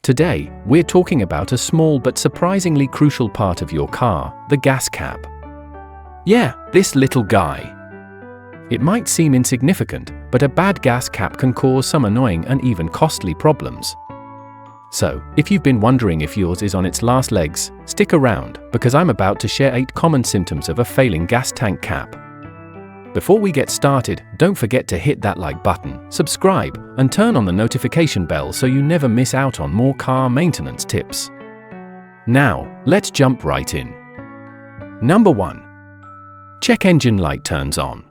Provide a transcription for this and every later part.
Today, we're talking about a small but surprisingly crucial part of your car, the gas cap. Yeah, this little guy. It might seem insignificant, but a bad gas cap can cause some annoying and even costly problems. So, if you've been wondering if yours is on its last legs, stick around, because I'm about to share 8 common symptoms of a failing gas tank cap. Before we get started, don't forget to hit that like button, subscribe, and turn on the notification bell so you never miss out on more car maintenance tips. Now, let's jump right in. Number 1. Check engine light turns on.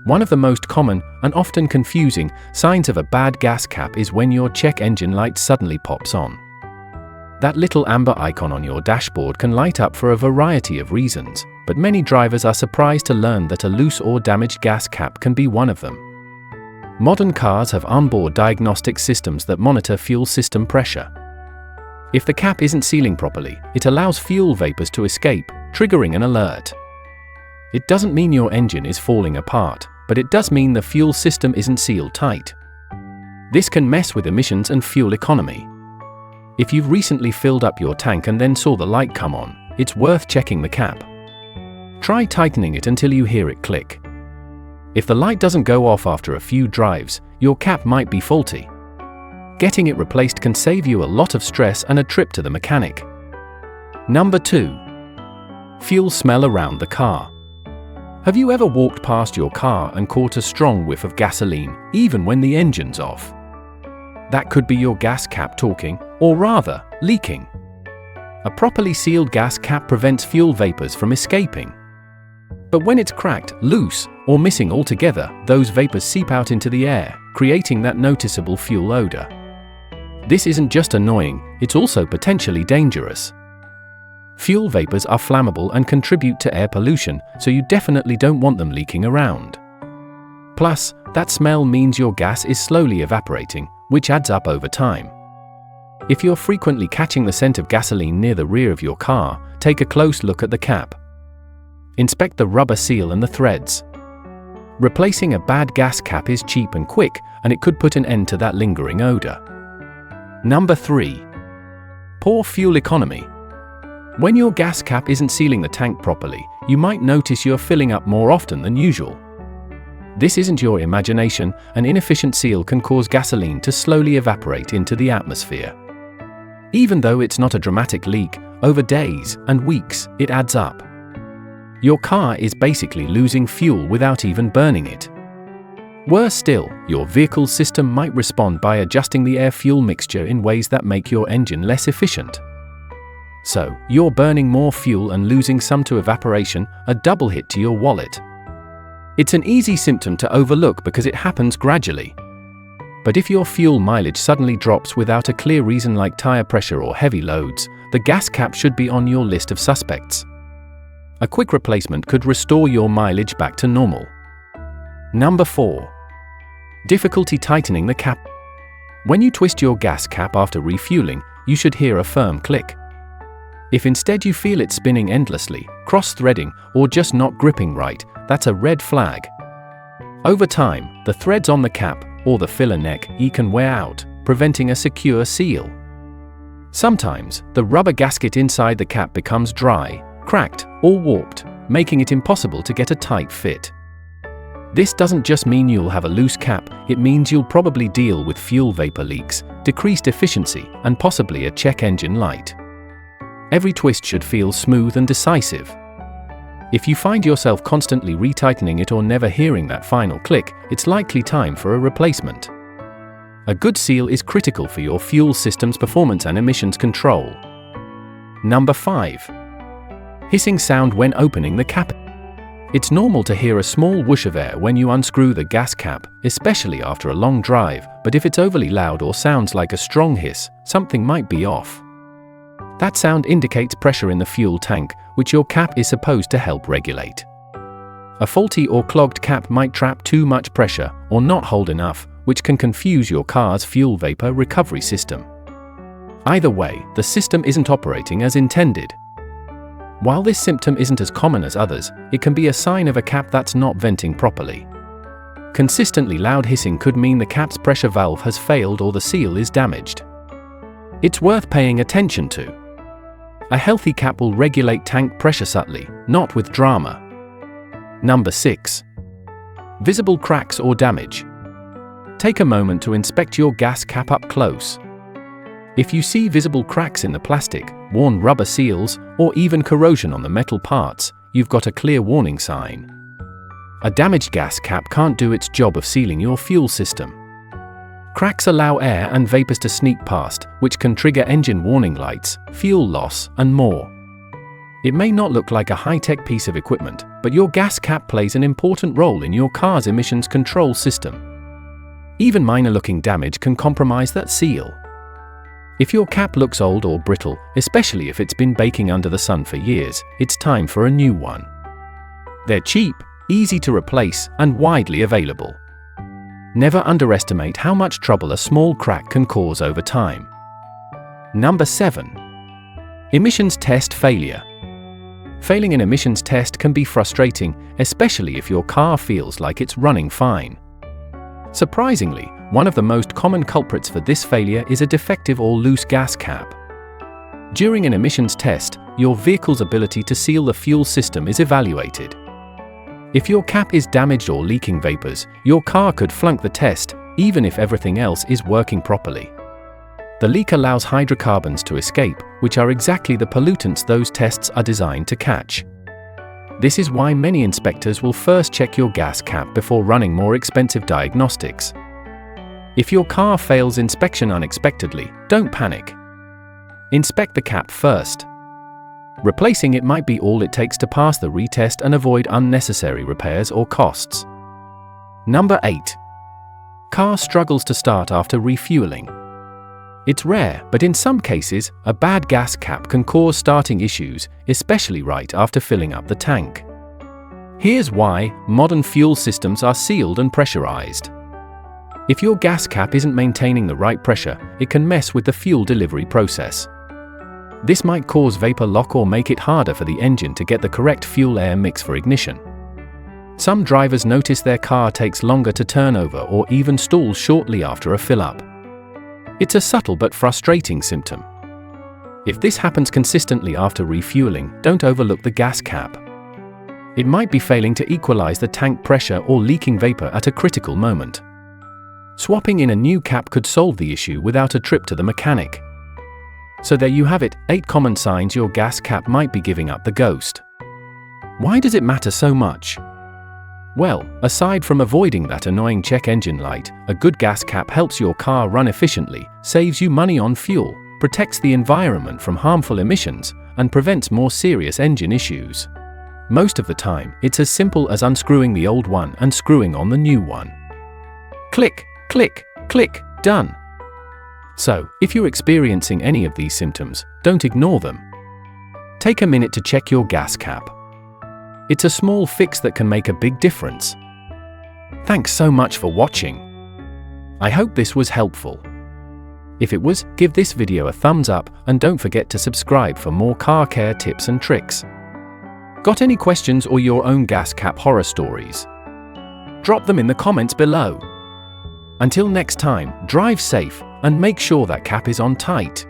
One of the most common, and often confusing, signs of a bad gas cap is when your check engine light suddenly pops on. That little amber icon on your dashboard can light up for a variety of reasons, but many drivers are surprised to learn that a loose or damaged gas cap can be one of them. Modern cars have onboard diagnostic systems that monitor fuel system pressure. If the cap isn't sealing properly, it allows fuel vapors to escape, triggering an alert. It doesn't mean your engine is falling apart, but it does mean the fuel system isn't sealed tight. This can mess with emissions and fuel economy. If you've recently filled up your tank and then saw the light come on, it's worth checking the cap. Try tightening it until you hear it click. If the light doesn't go off after a few drives, your cap might be faulty. Getting it replaced can save you a lot of stress and a trip to the mechanic. Number 2. Fuel smell around the car. Have you ever walked past your car and caught a strong whiff of gasoline, even when the engine's off? That could be your gas cap talking, or rather, leaking. A properly sealed gas cap prevents fuel vapors from escaping. But when it's cracked, loose, or missing altogether, those vapors seep out into the air, creating that noticeable fuel odor. This isn't just annoying, it's also potentially dangerous. Fuel vapors are flammable and contribute to air pollution, so you definitely don't want them leaking around. Plus, that smell means your gas is slowly evaporating, which adds up over time. If you're frequently catching the scent of gasoline near the rear of your car, take a close look at the cap. Inspect the rubber seal and the threads. Replacing a bad gas cap is cheap and quick, and it could put an end to that lingering odor. Number 3. Poor fuel economy. When your gas cap isn't sealing the tank properly, you might notice you're filling up more often than usual. This isn't your imagination. An inefficient seal can cause gasoline to slowly evaporate into the atmosphere. Even though it's not a dramatic leak, over days and weeks, it adds up. Your car is basically losing fuel without even burning it. Worse still, your vehicle's system might respond by adjusting the air-fuel mixture in ways that make your engine less efficient. So, you're burning more fuel and losing some to evaporation, a double hit to your wallet. It's an easy symptom to overlook because it happens gradually. But if your fuel mileage suddenly drops without a clear reason like tire pressure or heavy loads, the gas cap should be on your list of suspects. A quick replacement could restore your mileage back to normal. Number 4. Difficulty tightening the cap. When you twist your gas cap after refueling, you should hear a firm click. If instead you feel it spinning endlessly, cross-threading, or just not gripping right, that's a red flag. Over time, the threads on the cap, or the filler neck, can wear out, preventing a secure seal. Sometimes, the rubber gasket inside the cap becomes dry, cracked, or warped, making it impossible to get a tight fit. This doesn't just mean you'll have a loose cap, it means you'll probably deal with fuel vapor leaks, decreased efficiency, and possibly a check engine light. Every twist should feel smooth and decisive. If you find yourself constantly retightening it or never hearing that final click, it's likely time for a replacement. A good seal is critical for your fuel system's performance and emissions control. Number 5. Hissing sound when opening the cap. It's normal to hear a small whoosh of air when you unscrew the gas cap, especially after a long drive, but if it's overly loud or sounds like a strong hiss, something might be off. That sound indicates pressure in the fuel tank, which your cap is supposed to help regulate. A faulty or clogged cap might trap too much pressure or not hold enough, which can confuse your car's fuel vapor recovery system. Either way, the system isn't operating as intended. While this symptom isn't as common as others, it can be a sign of a cap that's not venting properly. Consistently loud hissing could mean the cap's pressure valve has failed or the seal is damaged. It's worth paying attention to. A healthy cap will regulate tank pressure subtly, not with drama. Number 6. Visible cracks or damage. Take a moment to inspect your gas cap up close. If you see visible cracks in the plastic, worn rubber seals, or even corrosion on the metal parts, you've got a clear warning sign. A damaged gas cap can't do its job of sealing your fuel system. Cracks allow air and vapors to sneak past, which can trigger engine warning lights, fuel loss, and more. It may not look like a high-tech piece of equipment, but your gas cap plays an important role in your car's emissions control system. Even minor-looking damage can compromise that seal. If your cap looks old or brittle, especially if it's been baking under the sun for years, it's time for a new one. They're cheap, easy to replace, and widely available. Never underestimate how much trouble a small crack can cause over time. Number 7. Emissions test failure. Failing an emissions test can be frustrating, especially if your car feels like it's running fine. Surprisingly, one of the most common culprits for this failure is a defective or loose gas cap. During an emissions test, your vehicle's ability to seal the fuel system is evaluated. If your cap is damaged or leaking vapors, your car could flunk the test, even if everything else is working properly. The leak allows hydrocarbons to escape, which are exactly the pollutants those tests are designed to catch. This is why many inspectors will first check your gas cap before running more expensive diagnostics. If your car fails inspection unexpectedly, don't panic. Inspect the cap first. Replacing it might be all it takes to pass the retest and avoid unnecessary repairs or costs. Number 8. Car struggles to start after refueling. It's rare, but in some cases, a bad gas cap can cause starting issues, especially right after filling up the tank. Here's why: modern fuel systems are sealed and pressurized. If your gas cap isn't maintaining the right pressure, it can mess with the fuel delivery process. This might cause vapor lock or make it harder for the engine to get the correct fuel-air mix for ignition. Some drivers notice their car takes longer to turn over or even stalls shortly after a fill-up. It's a subtle but frustrating symptom. If this happens consistently after refueling, don't overlook the gas cap. It might be failing to equalize the tank pressure or leaking vapor at a critical moment. Swapping in a new cap could solve the issue without a trip to the mechanic. So there you have it, 8 common signs your gas cap might be giving up the ghost. Why does it matter so much? Well, aside from avoiding that annoying check engine light, a good gas cap helps your car run efficiently, saves you money on fuel, protects the environment from harmful emissions, and prevents more serious engine issues. Most of the time, it's as simple as unscrewing the old one and screwing on the new one. Click, click, click, done. So, if you're experiencing any of these symptoms, don't ignore them. Take a minute to check your gas cap. It's a small fix that can make a big difference. Thanks so much for watching. I hope this was helpful. If it was, give this video a thumbs up and don't forget to subscribe for more car care tips and tricks. Got any questions or your own gas cap horror stories? Drop them in the comments below. Until next time, drive safe and make sure that cap is on tight.